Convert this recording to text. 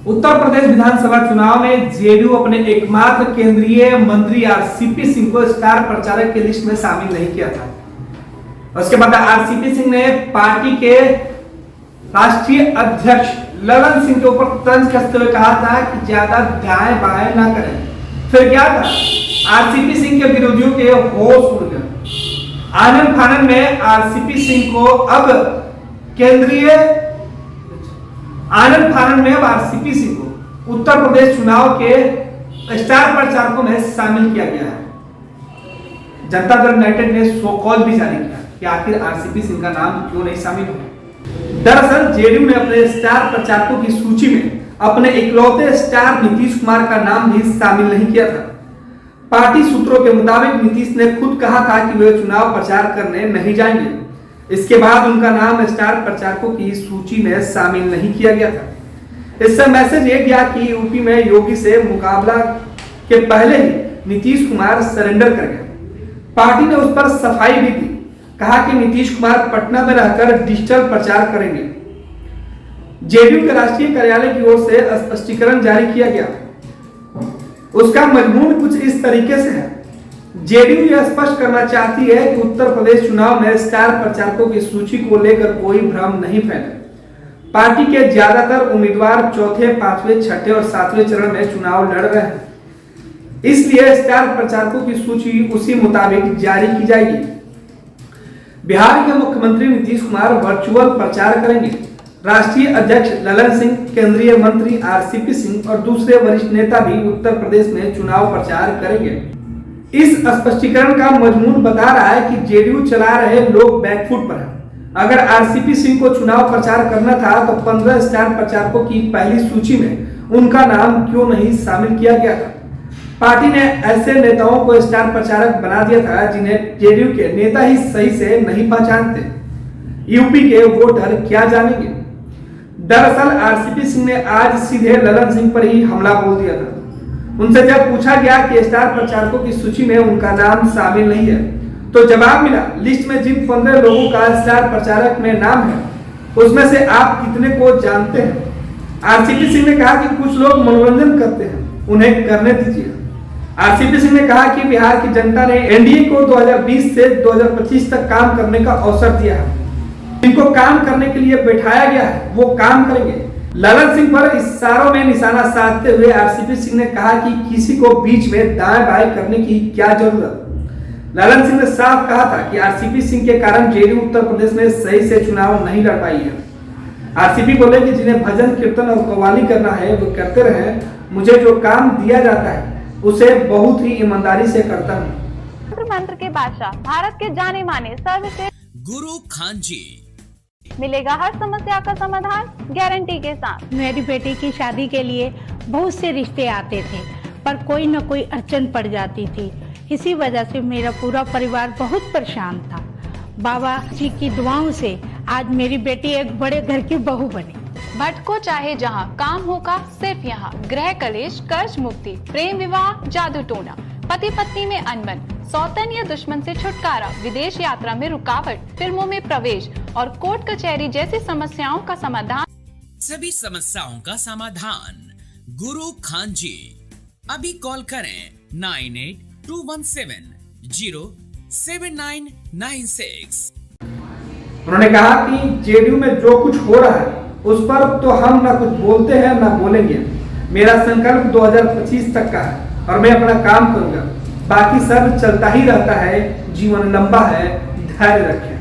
उत्तर प्रदेश विधानसभा चुनाव में जेडीयू अपने एकमात्र केंद्रीय मंत्री आरसीपी सिंह को स्टार प्रचारक की लिस्ट में शामिल नहीं किया था। उसके बाद आरसीपी सिंह ने पार्टी के राष्ट्रीय अध्यक्ष ललन सिंह के ऊपर तंज कसते हुए कहा था कि ज्यादा दाएं बाएं ना करें। फिर क्या था, आरसीपी सिंह के विरोधियों के होश उड़ गए। आनन फानन में आरसीपी सिंह को अब आरसीपी सिंह को उत्तर प्रदेश चुनाव के स्टार प्रचारकों में शामिल किया गया है। जनता दल यूनाइटेड ने सो कॉल भी जारी किया कि आखिर आरसीपी सिंह का नाम क्यों नहीं शामिल हुआ। दरअसल जेडीयू ने अपने स्टार प्रचारकों की सूची में अपने इकलौते स्टार नीतीश कुमार का नाम भी शामिल नहीं किया था। पार्टी सूत्रों के मुताबिक नीतीश ने खुद कहा था कि वे चुनाव प्रचार करने नहीं जाएंगे। इसके बाद उनका नाम स्टार प्रचारकों की सूची में शामिल नहीं किया गया था। इससे मैसेज ये गया कि यूपी में योगी से मुकाबला के पहले ही नीतीश कुमार सरेंडर कर गए। पार्टी ने उस पर सफाई भी दी, कहा कि नीतीश कुमार पटना में रहकर डिजिटल प्रचार करेंगे। जेडीयू के राष्ट्रीय कार्यालय की ओर से स्पष्टीकरण जारी किया गया। उसका मजमून कुछ इस तरीके से है। जेडीयू यह स्पष्ट करना चाहती है कि उत्तर प्रदेश चुनाव में स्टार प्रचारकों की सूची को लेकर कोई भ्रम नहीं फैले। पार्टी के ज्यादातर उम्मीदवार चौथे, पांचवें, छठे और सातवें चरण में चुनाव लड़ रहे हैं, इसलिए स्टार प्रचारकों की सूची उसी मुताबिक जारी की जाएगी। बिहार के मुख्यमंत्री नीतीश कुमार वर्चुअल प्रचार करेंगे। राष्ट्रीय अध्यक्ष ललन सिंह, केंद्रीय मंत्री आरसीपी सिंह और दूसरे वरिष्ठ नेता भी उत्तर प्रदेश में चुनाव प्रचार करेंगे। इस स्पष्टीकरण का मजमून बता रहा है कि जेडीयू चला रहे लोग बैकफुट पर हैं। अगर आरसीपी सिंह को चुनाव प्रचार करना था तो 15 स्टार प्रचारकों की पहली सूची में उनका नाम क्यों नहीं शामिल किया गया था। पार्टी ने ऐसे नेताओं को स्टार प्रचारक बना दिया था जिन्हें जेडीयू के नेता ही सही से नहीं पहचानते। यूपी के वोटर क्या जानेंगे। दरअसल आरसीपी सिंह ने आज सीधे ललन सिंह पर ही हमला बोल दिया था। उनसे जब पूछा गया कि स्टार प्रचारकों की सूची में उनका नाम शामिल नहीं है तो जवाब मिला, लिस्ट में जिन 15 लोगों का स्टार प्रचारक में नाम है उसमें से आप कितने को जानते हैं। आरसीपी सिंह ने कहा कि कुछ लोग मनोरंजन करते हैं, उन्हें करने दीजिए। आरसीपी सिंह ने कहा कि बिहार की जनता ने एनडीए को 2020 से 2025 तक काम करने का अवसर दिया है। जिनको काम करने के लिए बैठाया गया है वो काम करेंगे। ललन सिंह पर इशारों में निशाना साधते हुए आरसीपी सिंह ने कहा कि किसी को बीच में दाएं बाएं करने की क्या जरूरत। ललन सिंह ने साफ कहा था कि आरसीपी सिंह के कारण जेडीयू उत्तर प्रदेश में सही से चुनाव नहीं लड़ पाई है। आरसीपी बोले कि जिन्हें भजन कीर्तन और कव्वाली करना है वो करते रहे। मुझे जो काम दिया जाता है उसे बहुत ही ईमानदारी से करता हूँ। मंत्र के बादशाह, भारत के जाने माने सर्वश्रेष्ठ गुरु खान जी, मिलेगा हर समस्या का समाधान गारंटी के साथ। मेरी बेटी की शादी के लिए बहुत से रिश्ते आते थे पर कोई न कोई अड़चन पड़ जाती थी। इसी वजह से मेरा पूरा परिवार बहुत परेशान था। बाबा जी की दुआओं से आज मेरी बेटी एक बड़े घर की बहू बनी। भटको चाहे जहां, काम होगा सिर्फ यहाँ। गृह कलेश, कर्ज मुक्ति, प्रेम विवाह, जादू टोना, पति पत्नी में अनबन, सौतन या दुश्मन से छुटकारा, विदेश यात्रा में रुकावट, फिल्मों में प्रवेश और कोर्ट कचहरी जैसी समस्याओं का समाधान। सभी समस्याओं का समाधान गुरु खान जी। अभी कॉल करें 9821707996। उन्होंने कहा कि जेडीयू में जो कुछ हो रहा है उस पर तो हम ना कुछ बोलते हैं ना बोलेंगे। मेरा संकल्प 2025 तक का है और मैं अपना काम करूंगा। बाकी सब चलता ही रहता है। जीवन लंबा है, धैर्य रखें।